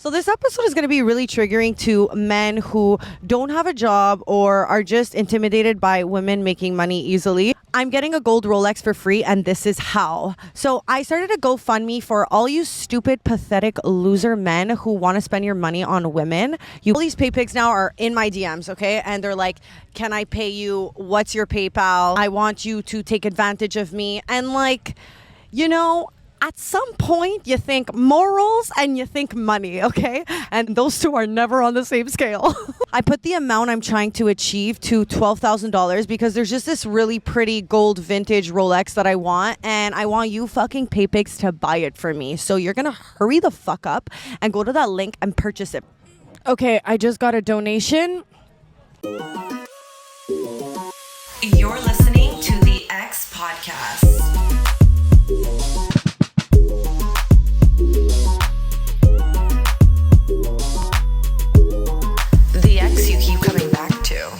So this episode is going to be really triggering to men who don't have a job or are just intimidated by women making money easily. I'm getting a gold Rolex for free, and this is how. So I started a GoFundMe for all you stupid, pathetic loser men who want to spend your money on women. All these pay pigs now are in my DMs, okay? And they're like, can I pay you? What's your PayPal? I want you to take advantage of me. And like, you know, at some point, you think morals and you think money, okay? And those two are never on the same scale. I put the amount I'm trying to achieve to $12,000 because there's just this really pretty gold vintage Rolex that I want, and I want you fucking paypigs to buy it for me. So you're gonna hurry the fuck up and go to that link and purchase it. Okay, I just got a donation. You're listening to the X Podcast. The X you keep coming back to.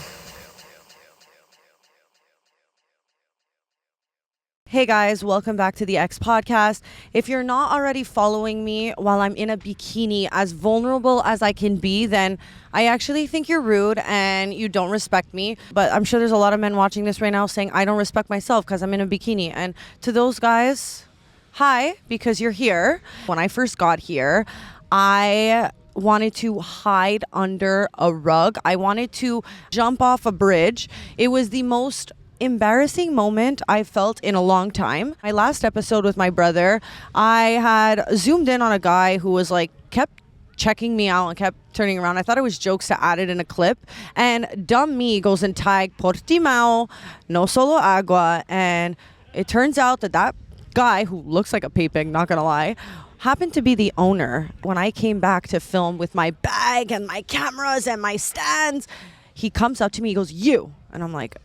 Hey guys, welcome back to the X Podcast. If you're not already following me while I'm in a bikini, as vulnerable as I can be, then I actually think you're rude and you don't respect me. But I'm sure there's a lot of men watching this right now saying I don't respect myself because I'm in a bikini. And to those guys, hi, because you're here. When I first got here, I wanted to hide under a rug. I wanted to jump off a bridge. It was the most embarrassing moment I felt in a long time. My last episode with my brother, I had zoomed in on a guy who was like, kept checking me out and kept turning around. I thought it was jokes to add it in a clip. And dumb me goes and tag Portimao, no solo agua. And it turns out that that guy, who looks like a paypig, not gonna lie, happened to be the owner. When I came back to film with my bag and my cameras and my stands, he comes up to me, he goes, "You." And I'm like,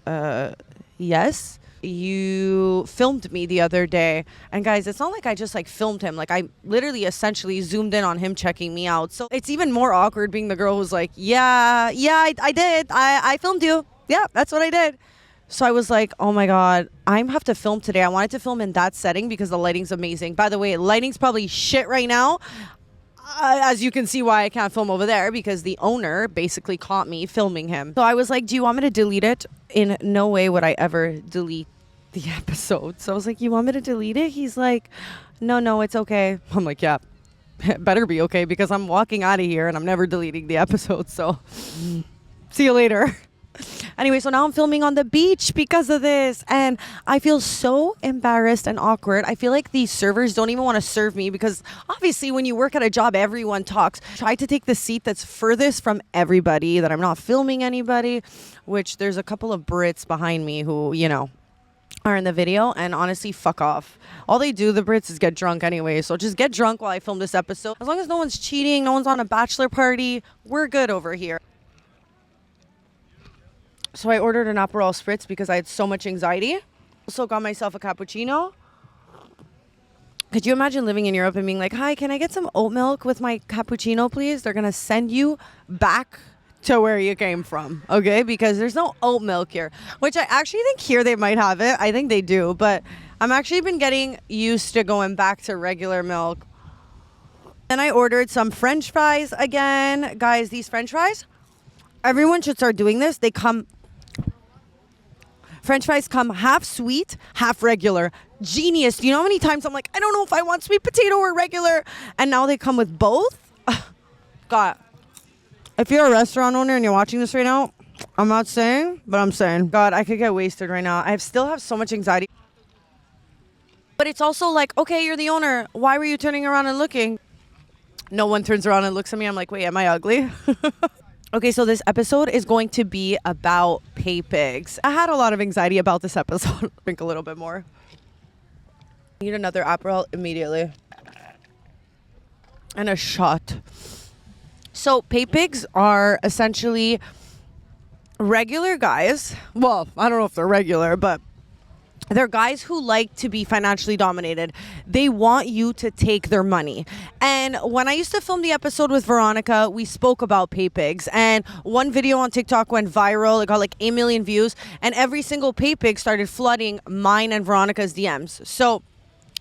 yes, you filmed me the other day. And guys, it's not like I just like filmed him. Like I literally essentially zoomed in on him checking me out. So it's even more awkward being the girl who's like, yeah, I did. I filmed you. Yeah, that's what I did. So I was like, oh my God, I have to film today. I wanted to film in that setting because the lighting's amazing. By the way, lighting's probably shit right now. As you can see why I can't film over there, because the owner basically caught me filming him. So I was like, do you want me to delete it? In no way would I ever delete the episode. So I was like, you want me to delete it? He's like, no, it's okay. I'm like, yeah, it better be okay because I'm walking out of here and I'm never deleting the episode. So see you later. Anyway, so now I'm filming on the beach because of this, and I feel so embarrassed and awkward. I feel like these servers don't even want to serve me because obviously when you work at a job, everyone talks. Try to take the seat that's furthest from everybody, that I'm not filming anybody, which there's a couple of Brits behind me who, you know, are in the video, and honestly, fuck off. All they do, the Brits, is get drunk anyway, so just get drunk while I film this episode. As long as no one's cheating, no one's on a bachelor party, we're good over here. So I ordered an Aperol Spritz because I had so much anxiety. Also got myself a cappuccino. Could you imagine living in Europe and being like, hi, can I get some oat milk with my cappuccino, please? They're going to send you back to where you came from, okay? Because there's no oat milk here, which I actually think here they might have it. I think they do, but I'm actually been getting used to going back to regular milk. Then I ordered some French fries again. Guys, these French fries, everyone should start doing this. French fries come half sweet, half regular. Genius. Do you know how many times I'm like, I don't know if I want sweet potato or regular? And now they come with both. God, if you're a restaurant owner and you're watching this right now, I'm not saying, but I'm saying, God, I could get wasted right now. I still have so much anxiety. But it's also like, okay, you're the owner. Why were you turning around and looking? No one turns around and looks at me. I'm like, wait, am I ugly? Okay, so this episode is going to be about pay pigs. I had a lot of anxiety about this episode. Drink a little bit more. Need another Aperol immediately. And a shot. So pay pigs are essentially regular guys. Well, I don't know if they're regular, but they're guys who like to be financially dominated. They want you to take their money. And when I used to film the episode with Veronica, we spoke about pay pigs. And one video on TikTok went viral. It got like 8 million views. And every single pay pig started flooding mine and Veronica's DMs. So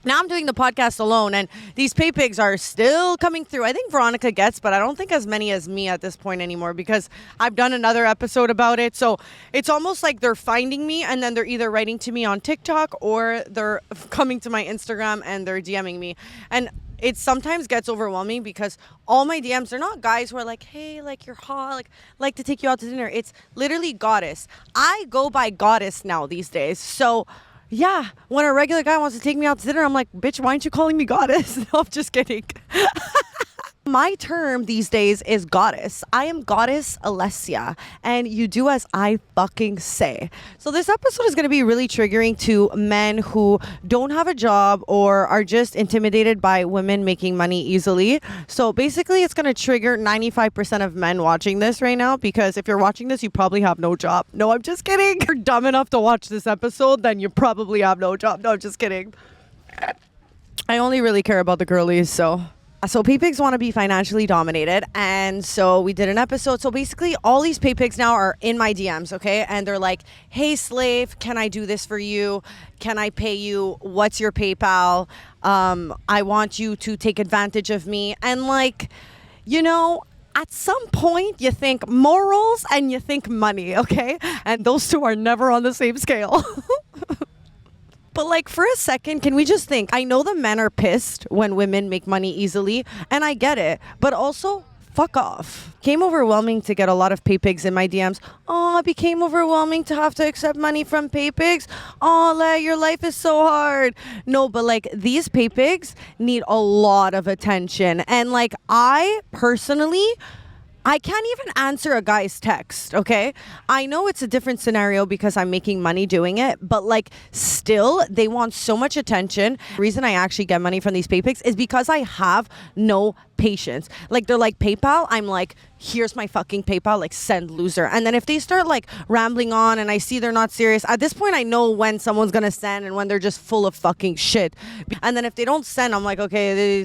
Now I'm doing the podcast alone, and these pay pigs are still coming through. I think Veronica gets, but I don't think as many as me at this point anymore because I've done another episode about it. So it's almost like they're finding me, and then they're either writing to me on TikTok or they're coming to my Instagram and they're DMing me. And it sometimes gets overwhelming because all my DMs, they're not guys who are like, hey, like you're hot, like to take you out to dinner. It's literally goddess. I go by goddess now these days. So yeah, when a regular guy wants to take me out to dinner, I'm like, bitch, why aren't you calling me goddess? No, I'm just kidding. My term these days is goddess. I am goddess Alessia, and you do as I fucking say. So this episode is going to be really triggering to men who don't have a job or are just intimidated by women making money easily. So basically, it's going to trigger 95% of men watching this right now, because if you're watching this, you probably have no job. No, I'm just kidding. If you're dumb enough to watch this episode, then you probably have no job. No, just kidding. I only really care about the girlies, So pay pigs want to be financially dominated, and so we did an episode. So basically all these pay pigs now are in my DMs, okay? And they're like, hey slave, can I do this for you? Can I pay you? What's your PayPal? I want you to take advantage of me. And like, you know, at some point you think morals and you think money, okay? And those two are never on the same scale. But like for a second, can we just think, I know the men are pissed when women make money easily, and I get it, but also fuck off. Became overwhelming to get a lot of pay pigs in my DMs. Oh, it became overwhelming to have to accept money from pay pigs. Oh, your life is so hard. No, but like these pay pigs need a lot of attention. And like I personally, I can't even answer a guy's text, okay? I know it's a different scenario because I'm making money doing it, but like still, they want so much attention. The reason I actually get money from these pay pics is because I have no patience. Like they're like PayPal, I'm like, here's my fucking PayPal, like send loser. And then if they start like rambling on and I see they're not serious, at this point I know when someone's gonna send and when they're just full of fucking shit. And then if they don't send, I'm like, okay,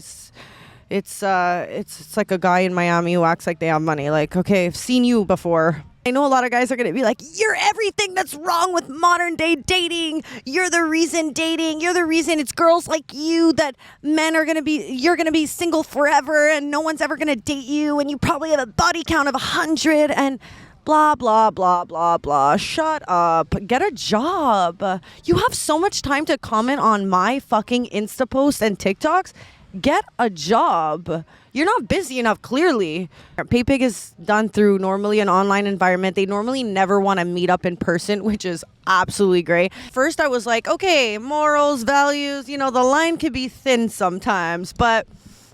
it's like a guy in Miami who acts like they have money. Like, okay, I've seen you before. I know a lot of guys are going to be like, you're everything that's wrong with modern day dating. You're the reason dating. You're the reason it's girls like you that men are you're going to be single forever and no one's ever going to date you. And you probably have a body count of 100 and blah, blah, blah, blah, blah. Shut up. Get a job. You have so much time to comment on my fucking Insta posts and TikToks. Get a job. You're not busy enough, clearly. PayPig is done through normally an online environment. They normally never want to meet up in person, which is absolutely great. First, I was like, okay, morals, values, you know, the line could be thin sometimes. But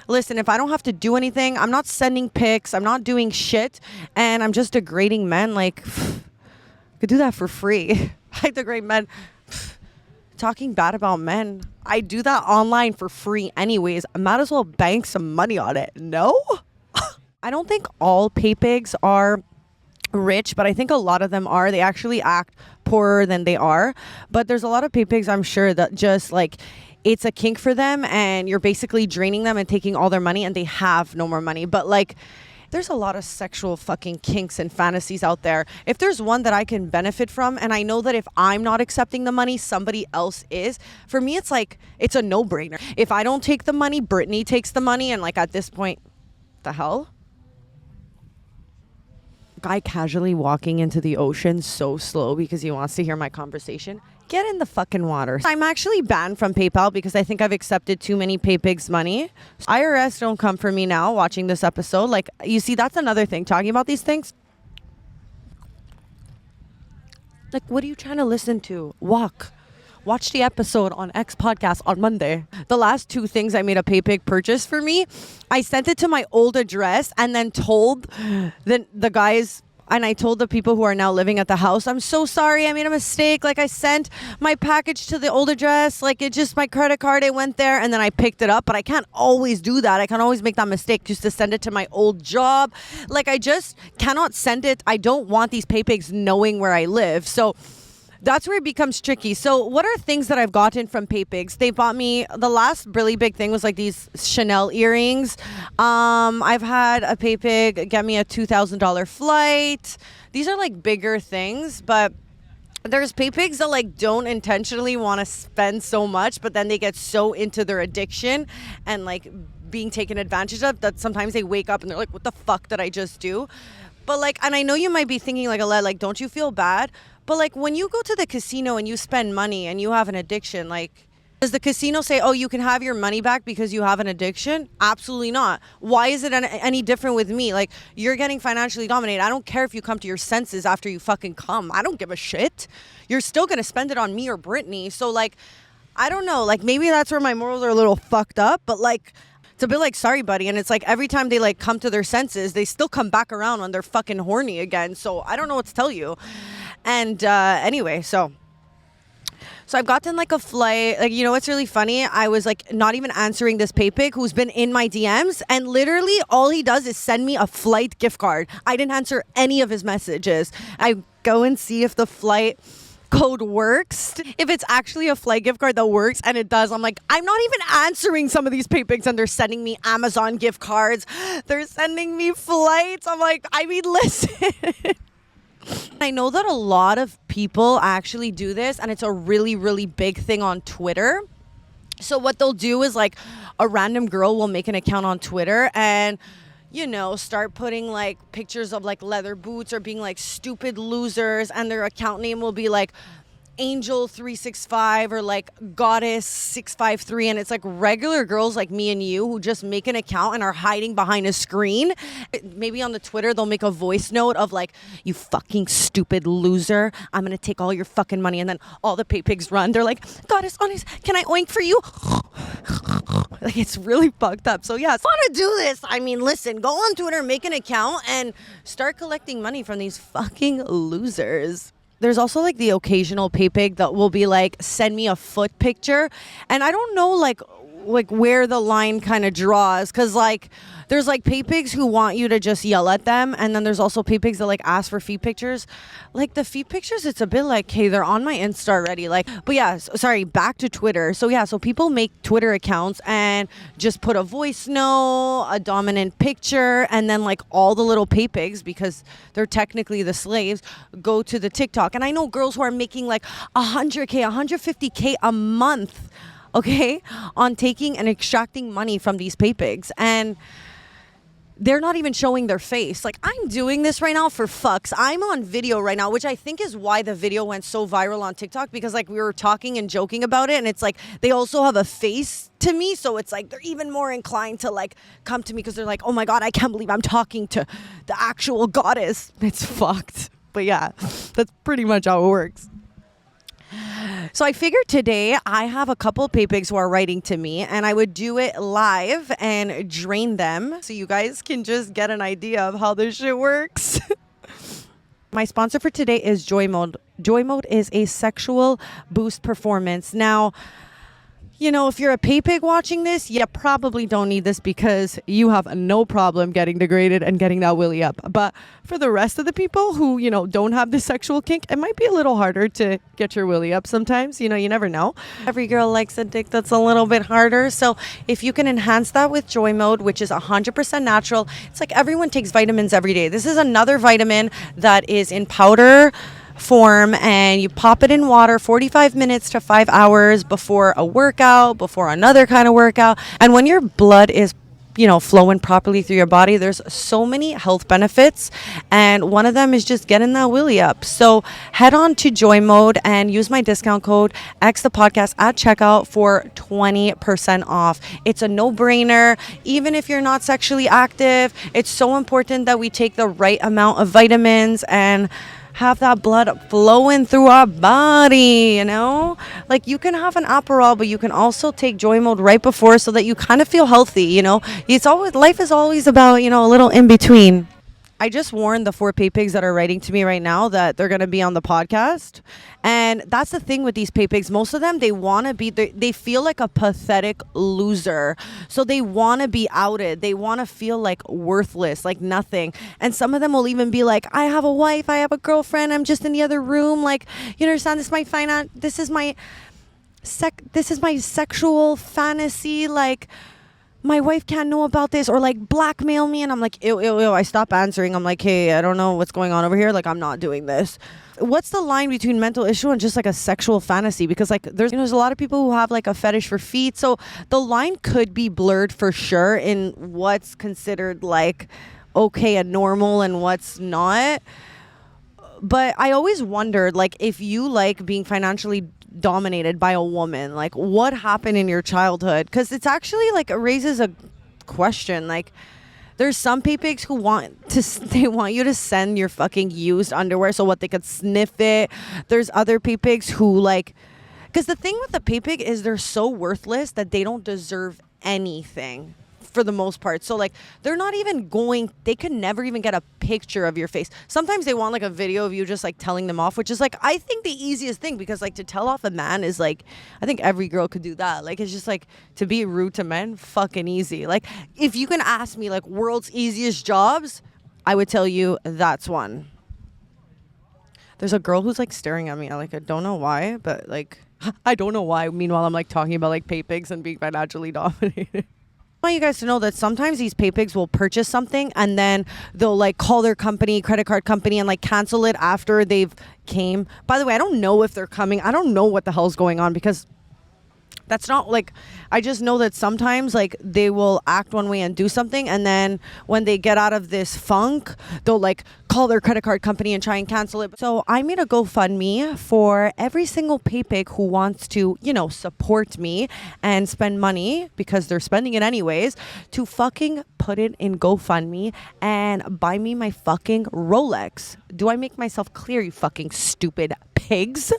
listen, if I don't have to do anything, I'm not sending pics, I'm not doing shit, and I'm just degrading men, like, I could do that for free. I degrade men. Talking bad about men. I do that online for free anyways. I might as well bank some money on it. No? I don't think all pay pigs are rich, but I think a lot of them are. They actually act poorer than they are. But there's a lot of pay pigs, I'm sure, that just like it's a kink for them and you're basically draining them and taking all their money and they have no more money. But like, there's a lot of sexual fucking kinks and fantasies out there. If there's one that I can benefit from, and I know that if I'm not accepting the money, somebody else is, for me, it's like, it's a no-brainer. If I don't take the money, Brittany takes the money, and like at this point, the hell? Guy casually walking into the ocean so slow because he wants to hear my conversation. Get in the fucking water. I'm actually banned from PayPal because I think I've accepted too many pay pigs money. IRS don't come for me now watching this episode. Like, you see, that's another thing. Talking about these things. Like, what are you trying to listen to? Watch the episode on X podcast on Monday. The last two things I made a pay pig purchase for me, I sent it to my old address and then told the guys, and I told the people who are now living at the house, I'm so sorry, I made a mistake. Like, I sent my package to the old address. Like, it just, my credit card, it went there and then I picked it up. But I can't always do that. I can't always make that mistake just to send it to my old job. Like, I just cannot send it. I don't want these pay pigs knowing where I live. So that's where it becomes tricky. So what are things that I've gotten from pay pigs? They bought me, the last really big thing was like these Chanel earrings. I've had a pay pig get me a $2,000 flight. These are like bigger things, but there's pay pigs that like don't intentionally want to spend so much, but then they get so into their addiction and like being taken advantage of that sometimes they wake up and they're like, what the fuck did I just do? But like, and I know you might be thinking like, Alette, like, don't you feel bad? But like when you go to the casino and you spend money and you have an addiction, like, does the casino say, oh, you can have your money back because you have an addiction? Absolutely not. Why is it any different with me? Like, you're getting financially dominated. I don't care if you come to your senses after you fucking come. I don't give a shit. You're still going to spend it on me or Brittany. So, like, I don't know. Like, maybe that's where my morals are a little fucked up. But, like, it's a bit like, sorry, buddy. And it's like every time they, like, come to their senses, they still come back around when they're fucking horny again. So, I don't know what to tell you. And anyway, so I've gotten like a flight. Like, you know what's really funny? I was like not even answering this pay pig who's been in my DMs, and literally all he does is send me a flight gift card. I didn't answer any of his messages. I go and see if the flight code works. If it's actually a flight gift card that works, and it does, I'm like, I'm not even answering some of these pay pigs, and they're sending me Amazon gift cards. They're sending me flights. I'm like, I mean, listen. I know that a lot of people actually do this, and it's a really, really big thing on Twitter. So what they'll do is like a random girl will make an account on Twitter and, you know, start putting like pictures of like leather boots or being like stupid losers, and their account name will be like Angel 365 or like Goddess 653, and it's like regular girls like me and you who just make an account and are hiding behind a screen. Maybe on the Twitter they'll make a voice note of like, you fucking stupid loser, I'm gonna take all your fucking money, and then all the pay pigs run. They're like, Goddess, honest, can I oink for you? Like, it's really fucked up. So yeah, if you want to do this, I mean, listen, go on Twitter, make an account, and start collecting money from these fucking losers. There's also like the occasional pay pig that will be like, send me a foot picture. And I don't know like where the line kind of draws, because like there's like pay pigs who want you to just yell at them, and then there's also pay pigs that like ask for feet pictures. Like the feet pictures, it's a bit like, hey, they're on my Insta already. Like, but yeah, sorry, back to Twitter. So yeah, so people make Twitter accounts and just put a voice note, a dominant picture, and then like all the little pay pigs, because they're technically the slaves, go to the TikTok. And I know girls who are making like 100K, 150K a month, okay, on taking and extracting money from these pay pigs, and they're not even showing their face. Like, I'm doing this right now for fucks. I'm on video right now, which I think is why the video went so viral on TikTok, because like we were talking and joking about it, and it's like they also have a face to me, so it's like they're even more inclined to like come to me because they're like, oh my god, I can't believe I'm talking to the actual goddess. It's fucked. But yeah, that's pretty much how it works. So I figured today I have a couple pay pigs who are writing to me, and I would do it live and drain them so you guys can just get an idea of how this shit works. My sponsor for today is Joy Mode. Joy Mode is a sexual boost performance. Now, you know, if you're a pay pig watching this, you probably don't need this because you have no problem getting degraded and getting that willy up. But for the rest of the people who, you know, don't have this sexual kink, it might be a little harder to get your willy up sometimes. You know, you never know. Every girl likes a dick that's a little bit harder. So if you can enhance that with Joy Mode, which is 100% natural, it's like everyone takes vitamins every day. This is another vitamin that is in powder form, and you pop it in water 45 minutes to 5 hours before a workout, before another kind of workout. And when your blood is, you know, flowing properly through your body, there's so many health benefits, and one of them is just getting that willy up. So head on to Joy Mode and use my discount code X the podcast at checkout for 20% off. It's a no-brainer. Even if you're not sexually active, it's so important that we take the right amount of vitamins and have that blood flowing through our body, you know? Like, you can have an Aperol, but you can also take Joy Mode right before so that you kind of feel healthy, you know? It's always, life is always about, you know, a little in between. I just warned the 4 pay pigs that are writing to me right now that they're going to be on the podcast. And that's the thing with these pay pigs. Most of them, they want to be, they feel like a pathetic loser. So they want to be outed. They want to feel like worthless, like nothing. And some of them will even be like, I have a wife, I have a girlfriend, I'm just in the other room. Like, you understand, this is my this is my sexual fantasy. Like, my wife can't know about this, or like blackmail me. And I'm like, ew, ew, ew. I stop answering. I'm like, hey, I don't know what's going on over here. Like, I'm not doing this. what's the line between mental issue and just like a sexual fantasy? Because like there's a lot of people who have like a fetish for feet, so the line could be blurred for sure in what's considered like okay and normal and what's not. But I always wondered, like, if you like being financially dominated by a woman, like what happened in your childhood? Because it's actually like it raises a question. Like, there's some pay pigs who they want you to send your fucking used underwear so what they could sniff it. There's other pay pigs who like, because the thing with the pay pig is they're so worthless that they don't deserve anything for the most part. So like they're not even they could never even get a picture of your face. Sometimes they want like a video of you just like telling them off, which is like I think the easiest thing, because like to tell off a man is like, I think every girl could do that. Like it's just like to be rude to men, fucking easy. Like if you can ask me like world's easiest jobs, I would tell you that's one. There's a girl who's like staring at me. I don't know why, but like I don't know why. Meanwhile, I'm like talking about like pay pigs and being financially dominated. I want you guys to know that sometimes these pay pigs will purchase something and then they'll like call their company, credit card company, and like cancel it after they've came. By the way, I don't know if they're coming. I don't know what the hell's going on, because that's not like, I just know that sometimes like they will act one way and do something, and then when they get out of this funk, they'll like call their credit card company and try and cancel it. So I made a GoFundMe for every single pay pig who wants to, support me and spend money, because they're spending it anyways, to fucking put it in GoFundMe and buy me my fucking Rolex. Do I make myself clear, you fucking stupid pigs?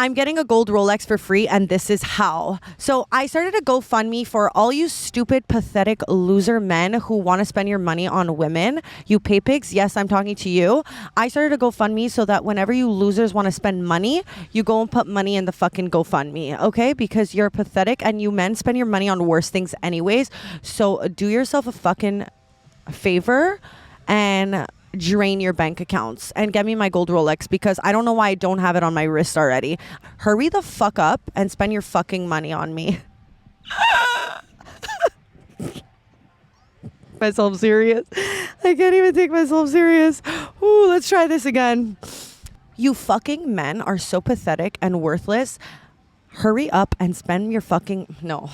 I'm getting a gold Rolex for free, and this is how. So I started a GoFundMe for all you stupid, pathetic loser men who want to spend your money on women. You pay pigs. Yes, I'm talking to you. I started a GoFundMe so that whenever you losers want to spend money, you go and put money in the fucking GoFundMe, okay? Because you're pathetic and you men spend your money on worse things anyways. So do yourself a fucking favor and drain your bank accounts and get me my gold Rolex, because I don't know why I don't have it on my wrist already. Hurry the fuck up and spend your fucking money on me. Myself serious. I can't even take myself serious. Ooh, let's try this again. You fucking men are so pathetic and worthless. Hurry up and spend your fucking... No.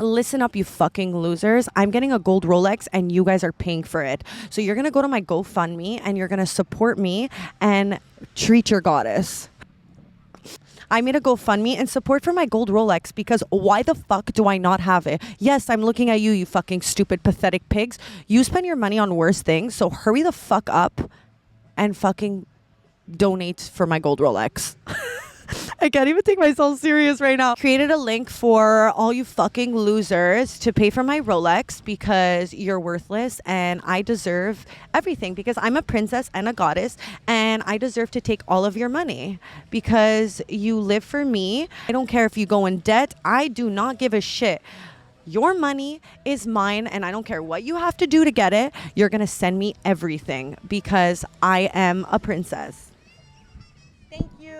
Listen up, you fucking losers. I'm getting a gold Rolex and you guys are paying for it. So you're going to go to my GoFundMe and you're going to support me and treat your goddess. I made a GoFundMe in support for my gold Rolex, because why the fuck do I not have it? Yes, I'm looking at you, you fucking stupid, pathetic pigs. You spend your money on worse things, so hurry the fuck up and fucking donate for my gold Rolex. I can't even take myself serious right now. Created a link for all you fucking losers to pay for my Rolex, because you're worthless and I deserve everything, because I'm a princess and a goddess and I deserve to take all of your money because you live for me. I don't care if you go in debt. I do not give a shit. Your money is mine and I don't care what you have to do to get it. You're going to send me everything because I am a princess. Thank you.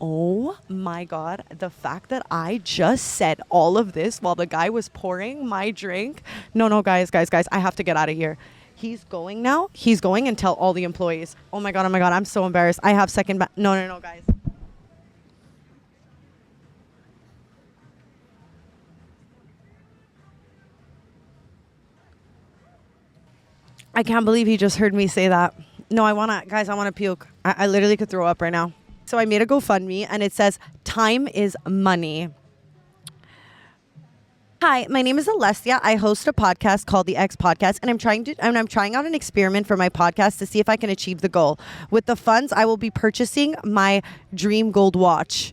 Oh my God, the fact that I just said all of this while the guy was pouring my drink. No, guys, I have to get out of here. He's going now. He's going and tell all the employees. Oh my God, I'm so embarrassed. I have second No, guys. I can't believe he just heard me say that. No, I want to puke. I literally could throw up right now. So I made a GoFundMe and it says, time is money. Hi, my name is Alessia. I host a podcast called The X Podcast, and I'm trying out an experiment for my podcast to see if I can achieve the goal. With the funds, I will be purchasing my dream gold watch.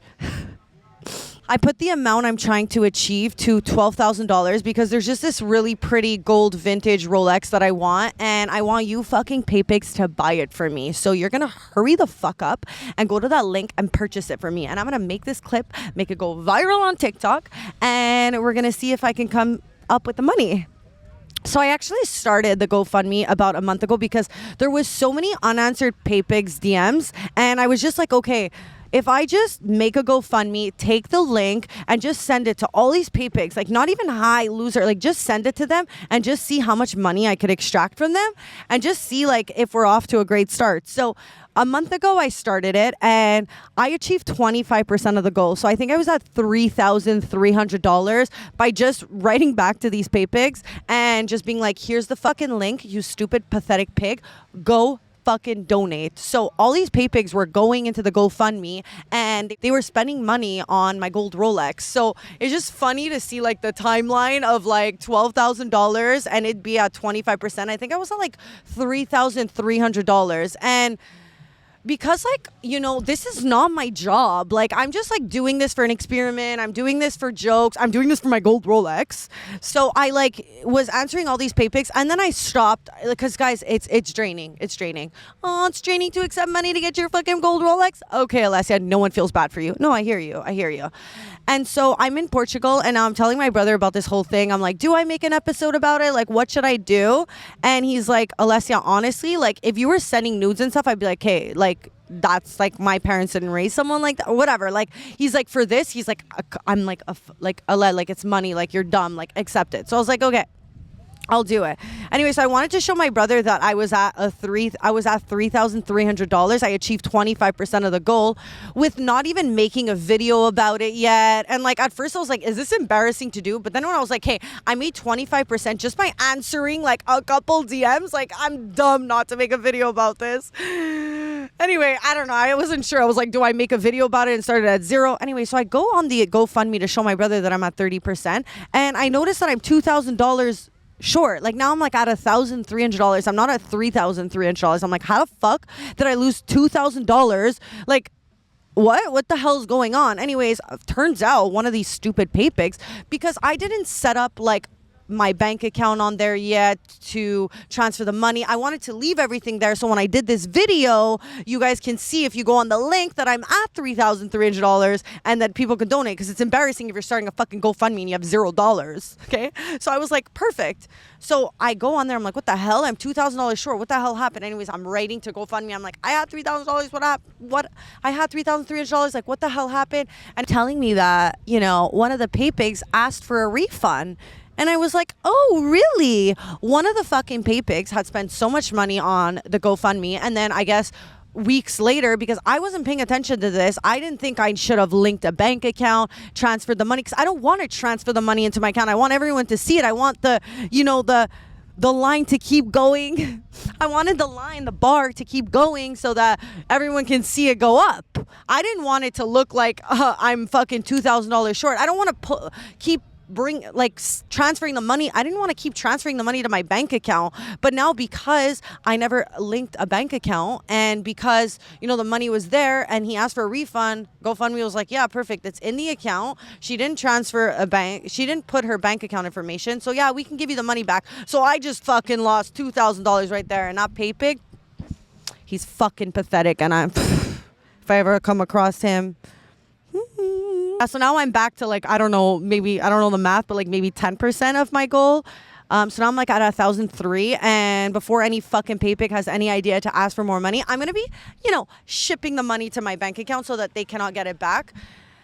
I put the amount I'm trying to achieve to $12,000 because there's just this really pretty gold vintage Rolex that I want, and I want you fucking paypigs to buy it for me. So you're going to hurry the fuck up and go to that link and purchase it for me. And I'm going to make this clip, make it go viral on TikTok, and we're going to see if I can come up with the money. So I actually started the GoFundMe about a month ago because there was so many unanswered paypigs DMs, and I was just like, okay, if I just make a GoFundMe, take the link and just send it to all these pay pigs, like not even high loser, like just send it to them and just see how much money I could extract from them and just see like if we're off to a great start. So a month ago, I started it and I achieved 25% of the goal. So I think I was at $3,300 by just writing back to these pay pigs and just being like, here's the fucking link, you stupid, pathetic pig. Go fucking donate. So all these pay pigs were going into the GoFundMe and they were spending money on my gold Rolex. So it's just funny to see like the timeline of like $12,000 and it'd be at 25%. I think I was at like $3,300. And because like, you know, this is not my job. Like I'm just like doing this for an experiment. I'm doing this for jokes. I'm doing this for my gold Rolex. So I like was answering all these pay pics and then I stopped because guys, it's draining. It's draining. Oh, it's draining to accept money to get your fucking gold Rolex. Okay, Alessia, no one feels bad for you. No, I hear you. I hear you. And so I'm in Portugal and I'm telling my brother about this whole thing. I'm like, do I make an episode about it? Like, what should I do? And he's like, Alessia, honestly, like if you were sending nudes and stuff, I'd be like, hey, like that's like my parents didn't raise someone like that or whatever. Like he's like, for this, he's like, I'm like, like it's money. Like you're dumb, like accept it. So I was like, okay, I'll do it. Anyway, so I wanted to show my brother that I was at $3,300. I achieved 25% of the goal with not even making a video about it yet. And like at first I was like, is this embarrassing to do? But then when I was like, hey, I made 25% just by answering like a couple DMs, like I'm dumb not to make a video about this. Anyway, I don't know. I wasn't sure. I was like, do I make a video about it and started at zero? Anyway, so I go on the GoFundMe to show my brother that I'm at 30%. And I noticed that I'm $2,000 short. Like now I'm like at $1,300. I'm not at $3,300. I'm like, how the fuck did I lose $2,000? Like, what the hell's going on? Anyways, turns out one of these stupid pay pigs, because I didn't set up like my bank account on there yet to transfer the money. I wanted to leave everything there so when I did this video, you guys can see if you go on the link that I'm at $3,300 and that people can donate, because it's embarrassing if you're starting a fucking GoFundMe and you have $0. Okay, so I was like, perfect. So I go on there, I'm like, what the hell? I'm $2,000 short. What the hell happened? Anyways, I'm writing to GoFundMe. I'm like, I had $3,000. What? I had $3,300. Like, what the hell happened? And telling me that, you know, one of the pay pigs asked for a refund. And I was like, oh, really? One of the fucking pay pigs had spent so much money on the GoFundMe. And then I guess weeks later, because I wasn't paying attention to this, I didn't think I should have linked a bank account, transferred the money, because I don't want to transfer the money into my account. I want everyone to see it. I want the line to keep going. I wanted the bar to keep going so that everyone can see it go up. I didn't want it to look like I'm fucking $2,000 short. I don't want to keep transferring the money. I didn't want to keep transferring the money to my bank account, but now because I never linked a bank account and because, you know, the money was there and he asked for a refund, GoFundMe was like, yeah, perfect, it's in the account. She didn't she didn't put her bank account information, so yeah, we can give you the money back. So I just fucking lost $2,000 right there. And that pay pig, he's fucking pathetic. And if I ever come across him, so now I'm back to like, I don't know the math, but like maybe 10% of my goal. So now I'm like at 1,003, and before any fucking pay pig has any idea to ask for more money, I'm going to be, you know, shipping the money to my bank account so that they cannot get it back.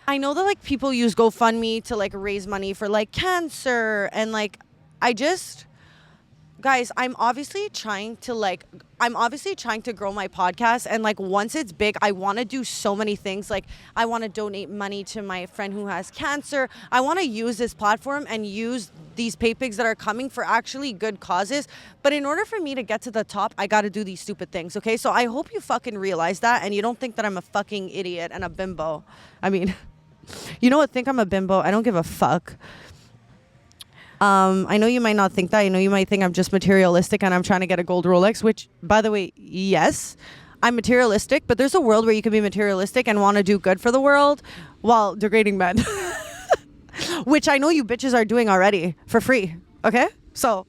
I know that like people use GoFundMe to like raise money for like cancer and like, guys, I'm obviously trying to grow my podcast, and like once it's big, I want to do so many things. Like I want to donate money to my friend who has cancer. I want to use this platform and use these pay pigs that are coming for actually good causes. But in order for me to get to the top, I got to do these stupid things. Okay, so I hope you fucking realize that and you don't think that I'm a fucking idiot and a bimbo. I mean, you know what? Think I'm a bimbo. I don't give a fuck. I know you might not think that. I know you might think I'm just materialistic and I'm trying to get a gold Rolex, which, by the way, yes, I'm materialistic, but there's a world where you can be materialistic and want to do good for the world while degrading men, which I know you bitches are doing already for free. Okay? So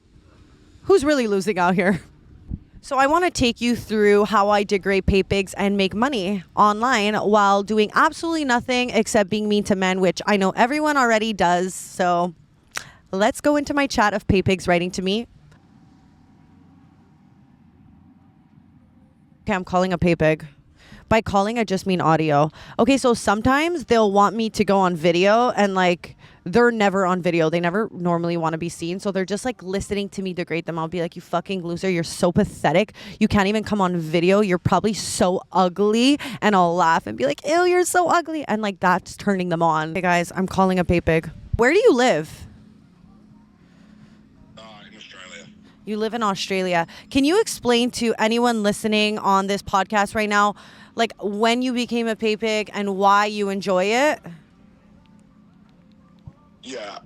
who's really losing out here? So I want to take you through how I degrade pay pigs and make money online while doing absolutely nothing except being mean to men, which I know everyone already does. So let's go into my chat of pay pigs writing to me. Okay, I'm calling a pay pig. By calling, I just mean audio. Okay, so sometimes they'll want me to go on video and like they're never on video. They never normally want to be seen. So they're just like listening to me degrade them. I'll be like, you fucking loser. You're so pathetic. You can't even come on video. You're probably so ugly. And I'll laugh and be like, ew, you're so ugly. And like that's turning them on. Hey guys, I'm calling a pig. Where do you live? In Australia. You live in Australia. Can you explain to anyone listening on this podcast right now, like when you became a pig and why you enjoy it? Yeah,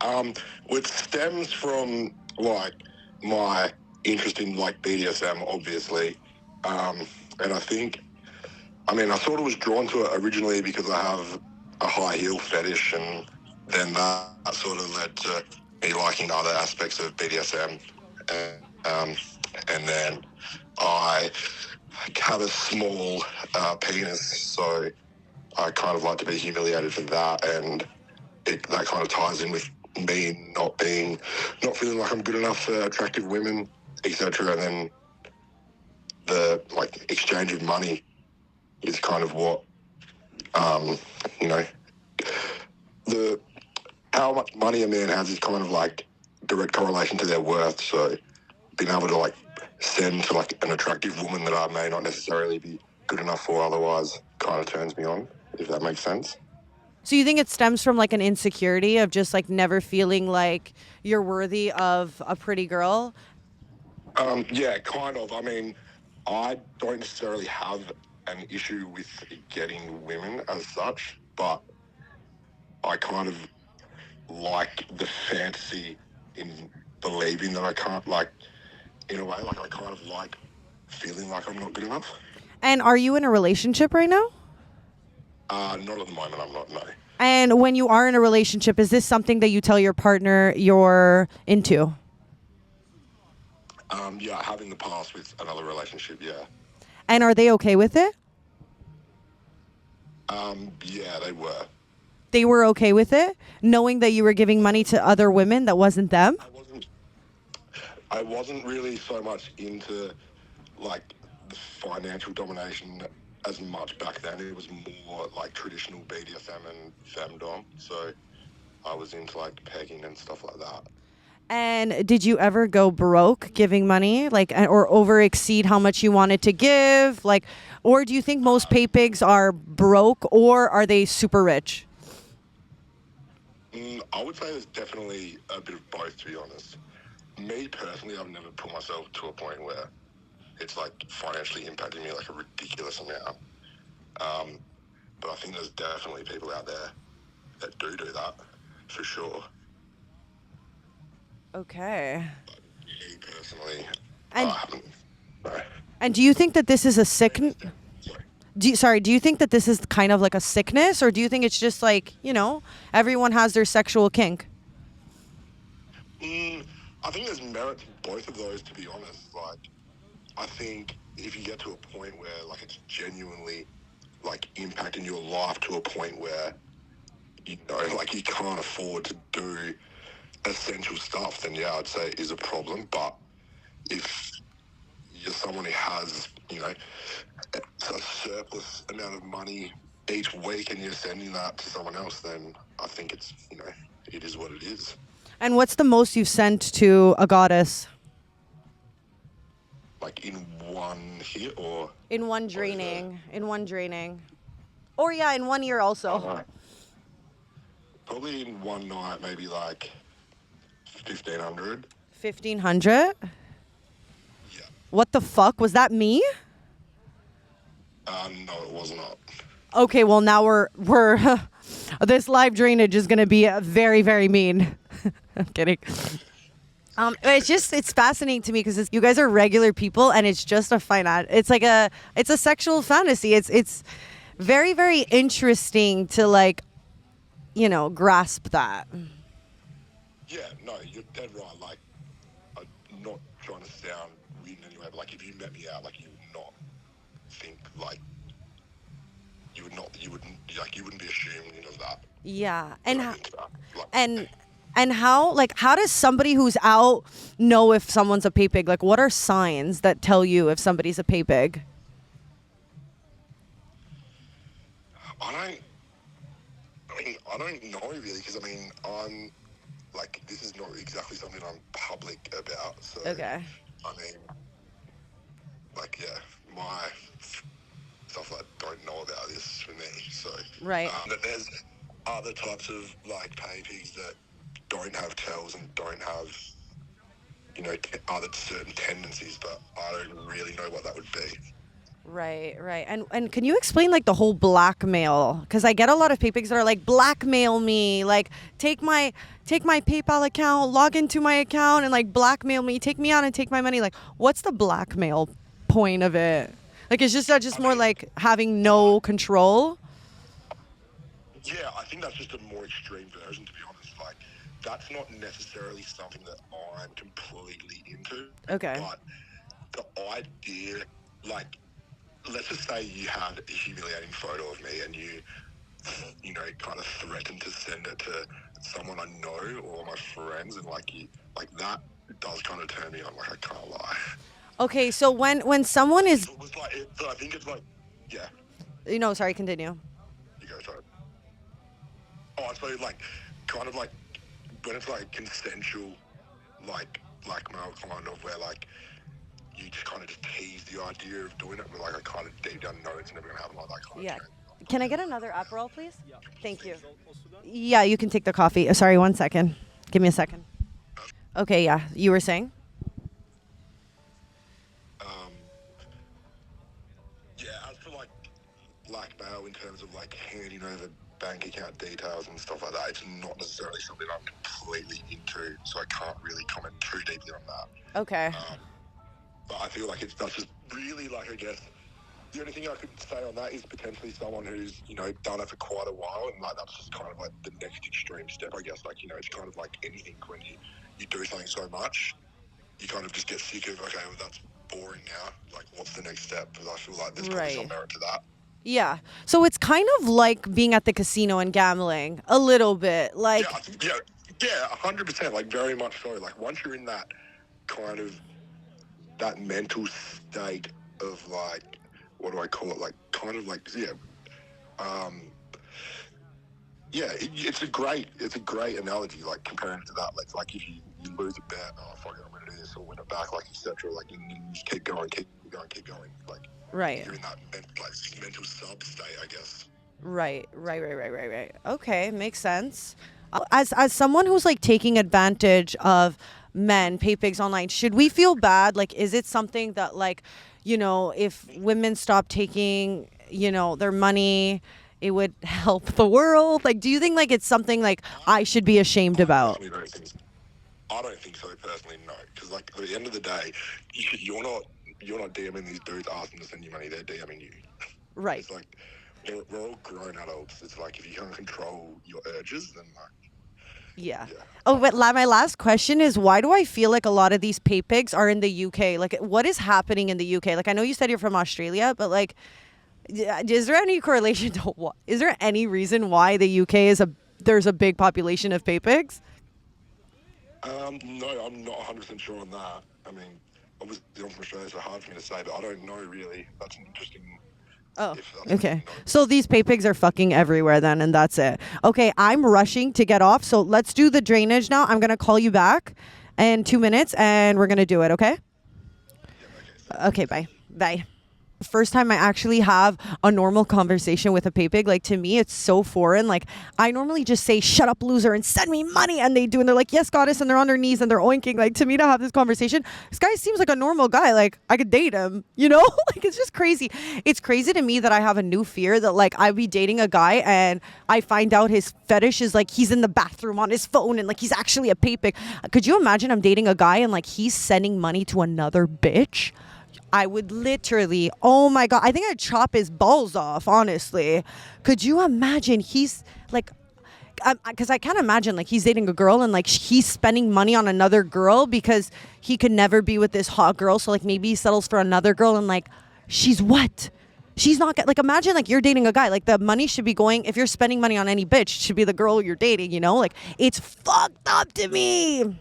it stems from like my interest in like BDSM, obviously, and I sort of was drawn to it originally because I have a high heel fetish, and then that sort of led to me liking other aspects of BDSM, and then I have a small penis, so I kind of like to be humiliated for that, and that kind of ties in with me not feeling like I'm good enough for attractive women, etc. And then the like exchange of money is kind of what the how much money a man has is kind of like direct correlation to their worth. So being able to like send to like an attractive woman that I may not necessarily be good enough for otherwise kind of turns me on, if that makes sense. So you think it stems from like an insecurity of just like never feeling like you're worthy of a pretty girl? Yeah, kind of. I mean, I don't necessarily have an issue with getting women as such, but I kind of like the fantasy in believing that I can't, like, in a way, like I kind of like feeling like I'm not good enough. And are you in a relationship right now? Not at the moment, I'm not, no. And when you are in a relationship, is this something that you tell your partner you're into? Yeah, I have in the past with another relationship, yeah. And are they okay with it? Yeah, they were. They were okay with it, knowing that you were giving money to other women that wasn't them? I wasn't really so much into, like, the financial domination as much back then. It was more like traditional BDSM and femdom. So I was into like pegging and stuff like that. And did you ever go broke giving money, like, or over exceed how much you wanted to give, like, or do you think most pay pigs are broke, or are they super rich? I would say there's definitely a bit of both, to be honest. Me personally, I've never put myself to a point where it's like financially impacting me like a ridiculous amount. But I think there's definitely people out there that do that, for sure. Okay. But me personally, And, I haven't. No. and do you think that this is a sickness? Do you think that this is kind of like a sickness, or do you think it's just like, everyone has their sexual kink? I think there's merit to both of those, to be honest. Like, I think if you get to a point where like it's genuinely like impacting your life to a point where like you can't afford to do essential stuff, then yeah, I'd say it is a problem. But if you're someone who has a surplus amount of money each week and you're sending that to someone else, then I think it's it is what it is. And what's the most you've sent to a goddess? Like in one hit or? In one draining. Or yeah, in 1 year also. Probably in one night, maybe like 1,500. 1,500? Yeah. What the fuck? Was that me? No, it was not. Okay, well now we're this live drainage is gonna be very, very mean. I'm kidding. It's fascinating to me because you guys are regular people and it's just it's a sexual fantasy. It's very, very interesting to like, grasp that. Yeah, no, you're dead right. Like, I'm not trying to sound weird in any way, but like if you met me out, like you would not think like you wouldn't be assumed of that. Yeah, and and how does somebody who's out know if someone's a pay pig? Like, what are signs that tell you if somebody's a pay pig? I don't know really, because I mean, I'm like, this is not exactly something I'm public about. So, Okay. I mean, like, yeah, my stuff I don't know about this for me. So, Right. that there's other types of like pay pigs that don't have tells and don't have, you know, other certain tendencies, but I don't really know what that would be. Right, right. And can you explain like the whole blackmail? Because I get a lot of pay pigs that are like, blackmail me, like take my PayPal account, log into my account, and like blackmail me, take me out and take my money. Like, what's the blackmail point of it? Like, it's just that just I more mean, like having no control. Yeah, I think that's just a more extreme version, to be honest. Like, that's not necessarily something that I'm completely into. Okay. But the idea, like, let's just say you had a humiliating photo of me and you know, kind of threatened to send it to someone I know or my friends, and like that does kind of turn me on. Like, I can't lie. Okay, so when someone is, So it was like, so I think it's like, yeah, sorry, continue. you go, sorry. Oh, so like, kind of like when it's like consensual, like blackmail, kind of where like you just kind of just tease the idea of doing it, but like I kind of deep down know it's never gonna happen, like that kind Yeah. of thing. Can I get another Aperol, please? Thank you. Yeah, you can take the coffee. Sorry, 1 second. Give me a second. Okay, yeah. You were saying? Yeah, as for like blackmail in terms of like handing over bank account details and stuff like that, it's not necessarily something I'm completely into, so I can't really comment too deeply on that. Okay. But I feel like that's just really like, I guess, the only thing I could say on that is potentially someone who's, you know, done it for quite a while, and like that's just kind of like the next extreme step, I guess. Like, you know, it's kind of like anything when you do something so much, you kind of just get sick of, okay, well, that's boring now. Like, what's the next step? Because I feel like there's probably some Right. merit to that. Yeah. So it's kind of like being at the casino and gambling a little bit. Like, Yeah, 100%. Like, very much so. Like, once you're in that kind of that mental state of like, what do I call it? Like, kind of like, it's a great analogy. Like, comparing it to that, like if you lose a bet, oh fuck it, I'm gonna do this, or win it back, like etc. Like, and you just keep going. Like, right. you're in that mental sub state, I guess. Right. Okay, makes sense. As someone who's like taking advantage of men, pay pigs online, should we feel bad? Like, is it something that like, if women stop taking, their money, it would help the world? Like, do you think like it's something like I should be ashamed about? I don't think so personally, no. Because like at the end of the day, you're not DMing these dudes asking to send you money. They're DMing you. Right. It's like we're all grown adults. It's like if you can't control your urges, then like. Yeah. Yeah. Oh, but my last question is, why do I feel like a lot of these pay pigs are in the UK? Like, what is happening in the UK? Like, I know you said you're from Australia, but like, is there any correlation to what? Is there any reason why the UK there's a big population of pay pigs? No, I'm not 100% sure on that. I mean, obviously I'm from Australia, so hard for me to say, but I don't know really. That's an interesting. Oh, If that's okay. So these pay pigs are fucking everywhere then, and that's it. Okay, I'm rushing to get off, so let's do the drainage now. I'm gonna call you back in 2 minutes, and we're gonna do it. Okay? Okay. Bye. Bye. First time I actually have a normal conversation with a pay pig. Like, to me, it's so foreign. Like, I normally just say, shut up, loser, and send me money. And they do. And they're like, yes, goddess. And they're on their knees and they're oinking. Like, to me, to have this conversation, this guy seems like a normal guy. Like, I could date him, Like, it's just crazy. It's crazy to me that I have a new fear that, like, I'd be dating a guy and I find out his fetish is, like, he's in the bathroom on his phone and, like, he's actually a pay pig. Could you imagine I'm dating a guy and, like, he's sending money to another bitch? I would literally, oh my God, I think I'd chop his balls off, honestly. Could you imagine? He's like, because I can't imagine like he's dating a girl and like he's spending money on another girl because he could never be with this hot girl. So like maybe he settles for another girl and like, she's what? She's not like, imagine like you're dating a guy, like the money should be going, if you're spending money on any bitch, it should be the girl you're dating, Like, it's fucked up to me.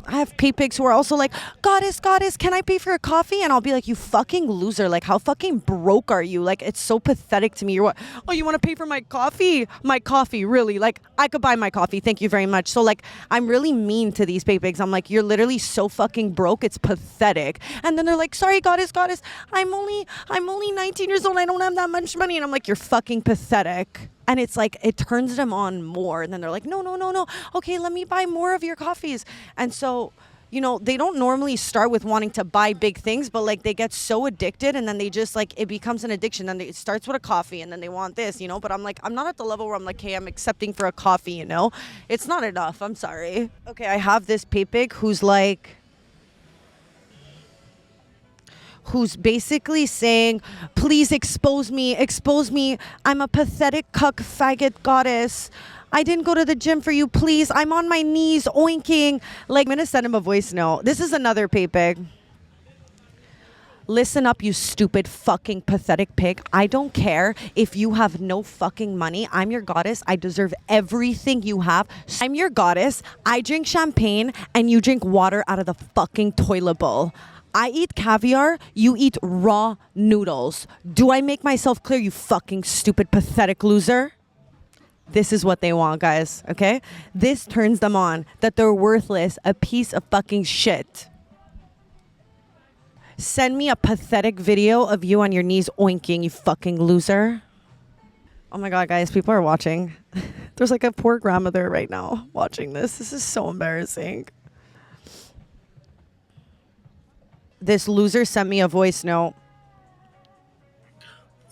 I have pay pigs who are also like, goddess, can I pay for a coffee? And I'll be like, you fucking loser. Like, how fucking broke are you? Like, it's so pathetic to me. You're what? Oh, you want to pay for my coffee? My coffee, really? Like, I could buy my coffee. Thank you very much. So, like, I'm really mean to these pay pigs. I'm like, you're literally so fucking broke. It's pathetic. And then they're like, sorry, goddess, I'm only 19 years old. I don't have that much money. And I'm like, you're fucking pathetic. And it's like, it turns them on more. And then they're like, no. Okay, let me buy more of your coffees. And so, you know, they don't normally start with wanting to buy big things, but like they get so addicted and then they just like, it becomes an addiction. And it starts with a coffee and then they want this, you know, but I'm like, I'm not at the level where I'm like, hey, I'm accepting for a coffee, you know, it's not enough. I'm sorry. Okay, I have this pay pig who's basically saying, please expose me. I'm a pathetic cuck faggot goddess. I didn't go to the gym for you, please. I'm on my knees oinking. Like, I'm gonna send him a voice note. This is another pay pig. Listen up, you stupid fucking pathetic pig. I don't care if you have no fucking money. I'm your goddess. I deserve everything you have. I'm your goddess. I drink champagne and you drink water out of the fucking toilet bowl. I eat caviar, you eat raw noodles. Do I make myself clear, you fucking stupid, pathetic loser? This is what they want, guys, okay? This turns them on, that they're worthless, a piece of fucking shit. Send me a pathetic video of you on your knees oinking, you fucking loser. Oh my God, guys, people are watching. There's like a poor grandmother right now watching this. This is so embarrassing. This loser sent me a voice note.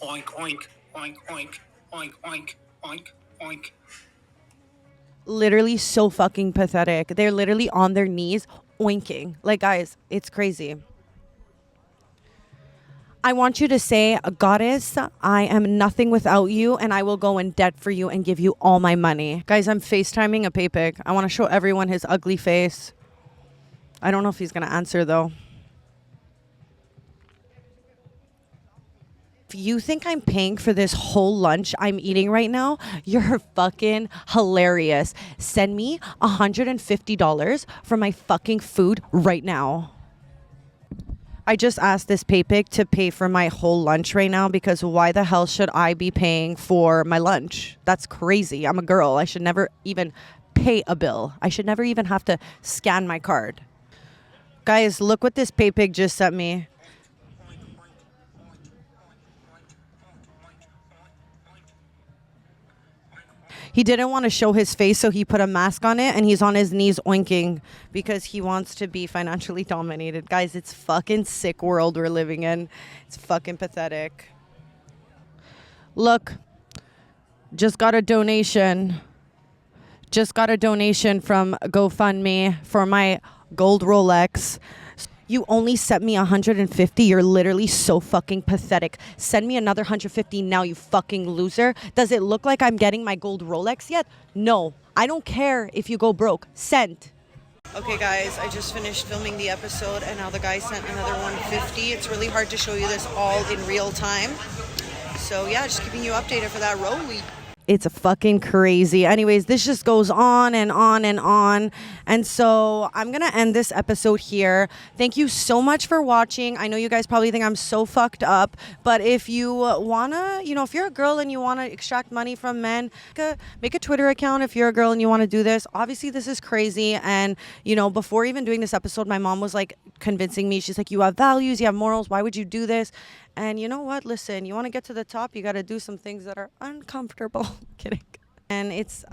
Oink, oink, oink, oink, oink, oink, oink, oink. Literally so fucking pathetic. They're literally on their knees oinking. Like, guys, it's crazy. I want you to say, goddess, I am nothing without you and I will go in debt for you and give you all my money. Guys, I'm FaceTiming a pay pig. I want to show everyone his ugly face. I don't know if he's going to answer though. If you think I'm paying for this whole lunch I'm eating right now, you're fucking hilarious. Send me $150 for my fucking food right now. I just asked this pay pig to pay for my whole lunch right now because why the hell should I be paying for my lunch? That's crazy. I'm a girl. I should never even pay a bill. I should never even have to scan my card. Guys, look what this pay pig just sent me. He didn't want to show his face, so he put a mask on it, and he's on his knees oinking because he wants to be financially dominated. Guys, it's fucking sick world we're living in. It's fucking pathetic. Look, just got a donation. Just got a donation from GoFundMe for my gold Rolex. You only sent me 150. You're literally so fucking pathetic. Send me another 150 now, you fucking loser. Does it look like I'm getting my gold Rolex yet? No. I don't care if you go broke. Send. Okay, guys, I just finished filming the episode and now the guy sent another 150. It's really hard to show you this all in real time. So yeah, just keeping you updated for that Rolex. It's fucking crazy. Anyways, this just goes on and on and on. And so I'm going to end this episode here. Thank you so much for watching. I know you guys probably think I'm so fucked up, but if you want to, you know, if you're a girl and you want to extract money from men, make a Twitter account if you're a girl and you want to do this. Obviously, this is crazy. And, you know, before even doing this episode, my mom was like convincing me. She's like, you have values, you have morals. Why would you do this? And you know what? Listen, you want to get to the top, you got to do some things that are uncomfortable. Kidding. And it's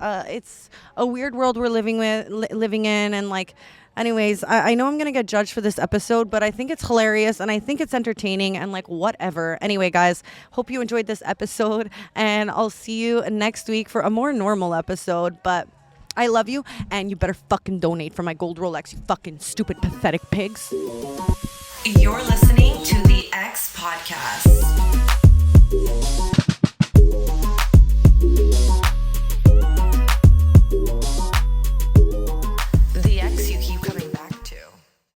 a weird world we're living in. And like, anyways, I know I'm going to get judged for this episode, but I think it's hilarious and I think it's entertaining and like whatever. Anyway, guys, hope you enjoyed this episode and I'll see you next week for a more normal episode. But I love you and you better fucking donate for my gold Rolex, you fucking stupid, pathetic pigs. You're listening to the X Podcast.